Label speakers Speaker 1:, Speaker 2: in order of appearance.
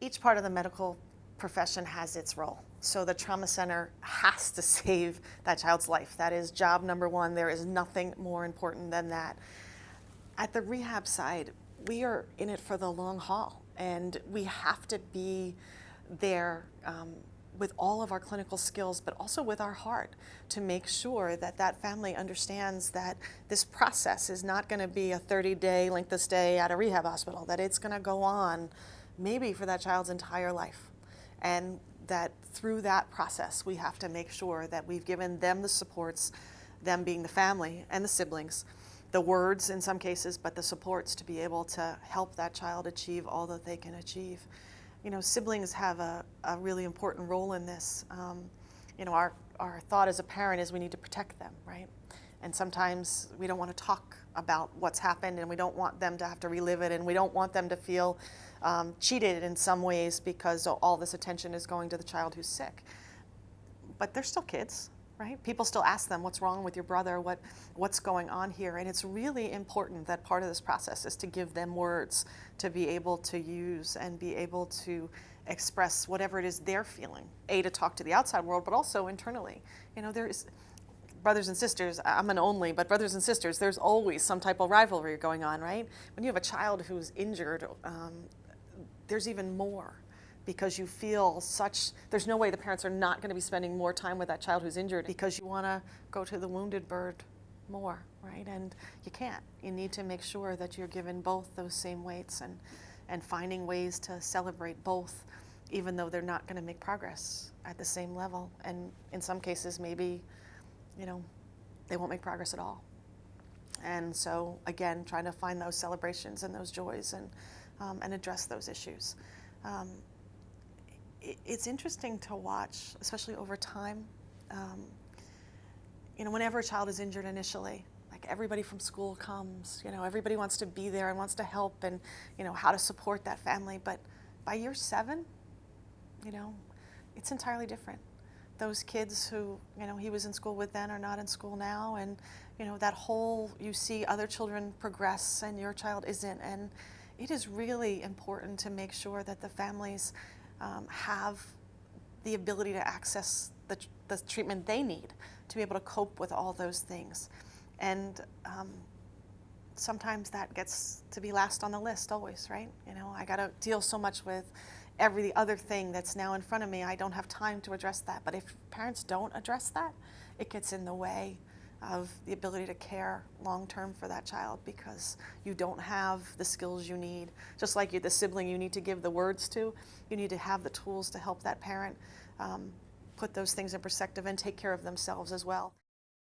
Speaker 1: each part of the medical profession has its role. So the trauma center has to save that child's life. That is job number one. There is nothing more important than that. At the rehab side, we are in it for the long haul, and we have to be there with all of our clinical skills, but also with our heart, to make sure that that family understands that this process is not going to be a 30-day length of stay at a rehab hospital, that it's going to go on maybe for that child's entire life. And that through that process, we have to make sure that we've given them the supports, them being the family and the siblings, the words in some cases, but the supports to be able to help that child achieve all that they can achieve. You know, siblings have a really important role in this. You know, our thought as a parent is we need to protect them, right? And sometimes we don't want to talk about what's happened, and we don't want them to have to relive it, and we don't want them to feel cheated in some ways because all this attention is going to the child who's sick. But they're still kids, right? People still ask them, what's wrong with your brother? What's going on here? And it's really important that part of this process is to give them words to be able to use and be able to express whatever it is they're feeling. To talk to the outside world, but also internally. You know, there's brothers and sisters, I'm an only, but brothers and sisters, there's always some type of rivalry going on, right? When you have a child who's injured, there's even more, because you feel there's no way the parents are not going to be spending more time with that child who's injured, because you want to go to the wounded bird more, right? And you can't. You need to make sure that you're given both those same weights, and finding ways to celebrate both, even though they're not going to make progress at the same level. And in some cases, maybe, you know, they won't make progress at all. And so, again, trying to find those celebrations and those joys and address those issues. It's interesting to watch, especially over time. You know, whenever a child is injured initially, like everybody from school comes, you know, everybody wants to be there and wants to help and, you know, how to support that family. But by year 7, you know, it's entirely different. Those kids who, you know, he was in school with then are not in school now. And, you know, that whole, you see other children progress and your child isn't. And it is really important to make sure that the families have the ability to access the treatment they need to be able to cope with all those things. And sometimes that gets to be last on the list always, right? You know, I got to deal so much with every other thing that's now in front of me. I don't have time to address that. But if parents don't address that, it gets in the way of the ability to care long-term for that child, because you don't have the skills you need. Just like the sibling you need to give the words to, you need to have the tools to help that parent put those things in perspective and take care of themselves as well.